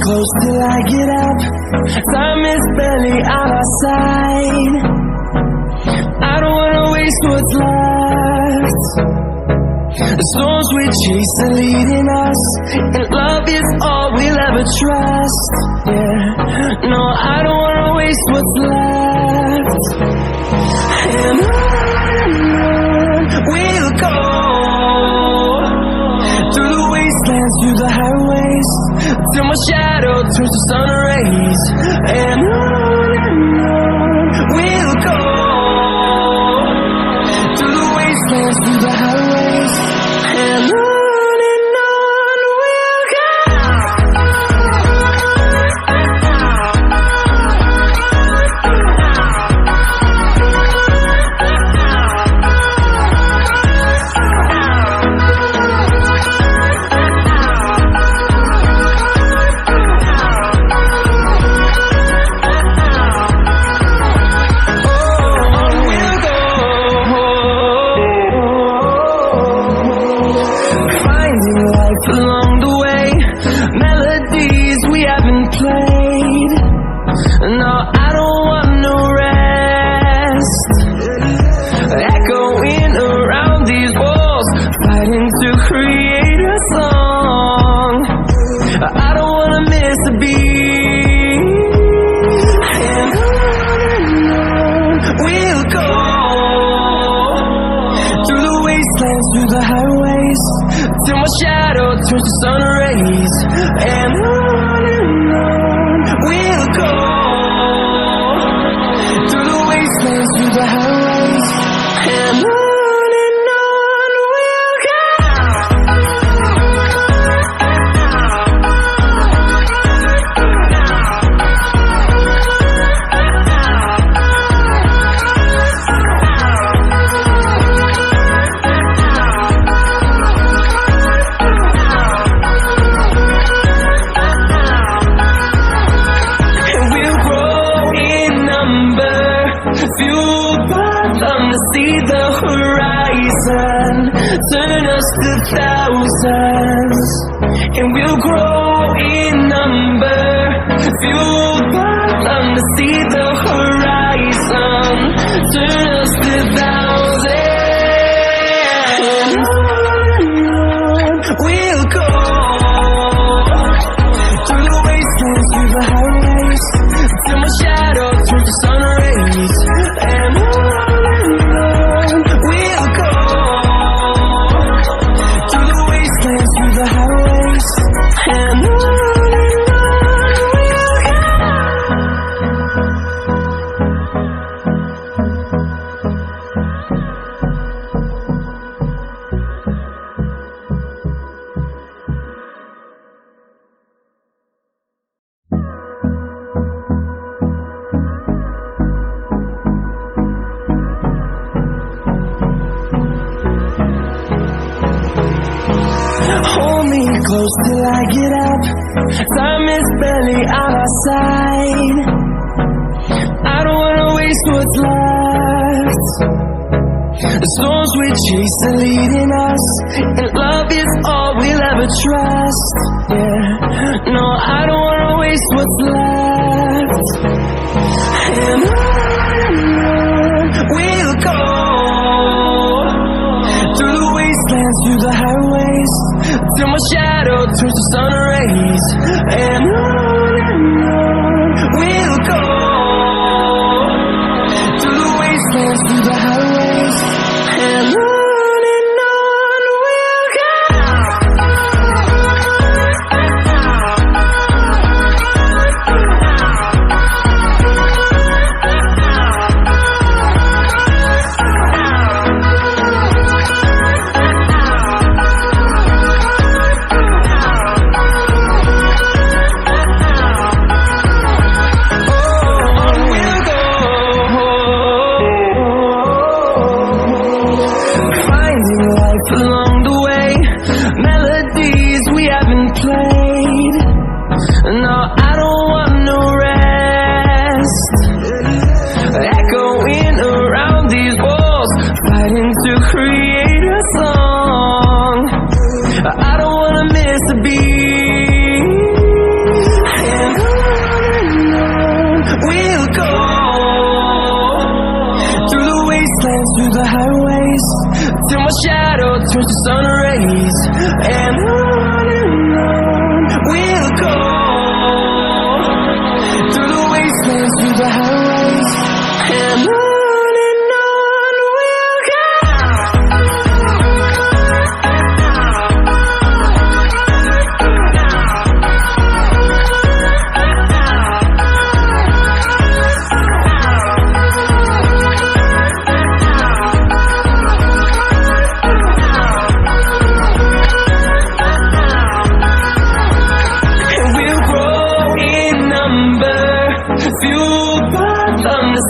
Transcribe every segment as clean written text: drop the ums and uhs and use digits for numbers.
close till I get up. Time is barely on our side. I don't wanna waste what's left. The storms we chase are leading us, and love is all we'll ever trust. Yeah, no, I don't wanna waste what's left. And on we'll go, through the wastelands, through the highways, till my shadow turns to sun rays. And on we'll go, through the wastelands, through the highways, and on we'll go. Along the way, melodies we haven't played. No, I don't want no rest. Echoing around these walls, fighting to create a song. I don't wanna miss a beat. And on we'll go, through the wastelands, through the highways, till my shadow turns to sun rays. And on we'll go, through the wastelands, through the highways, and on we'll go. See the horizon, turn us to thousands, and we'll grow in number. Fueled by them to see the horizon, turn us to thousands. And on we'll go, through the wastelands, through the highways, till my shadow turns to sun rays. And on we'll go, through the wastelands, through the highways, and on we'll go. Hold me close till I get up. Time is barely on our side. I don't wanna waste what's left. The storms we chase are leading us, and love is all we'll ever trust. Yeah, no, I don't wanna waste what's left. And on we'll go, through the wastelands, through the highways, till my shadow turns to sun rays. And on we'll go, through the wastelands, through the highways, and on we'll go. wastelands, through the highways, till my shadow turns to sun rays. And on we'll go, through the wastelands, through the highways, and on we'll go.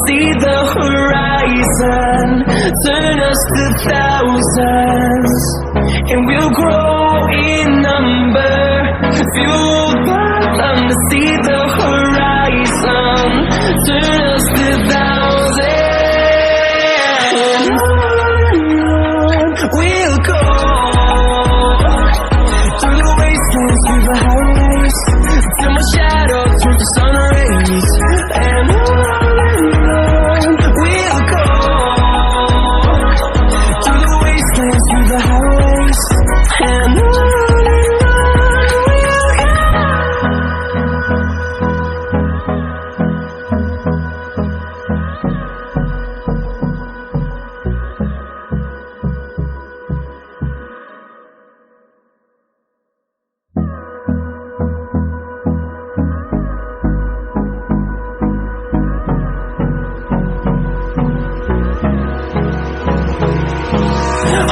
See the horizon, turn us to thousands, and we'll grow in number, fueled by them to see the horizon, turn us to thousands, and on we'll go, through the wastelands, through the highways, till my shadow turns to sun rays, and on we'll go, through the wastelands, through the highways, and on we'll go.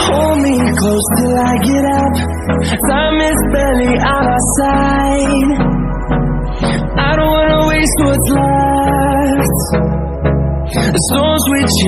Hold me close till I get up. Time is barely on our side. I don't wanna waste what's left. The storms we chase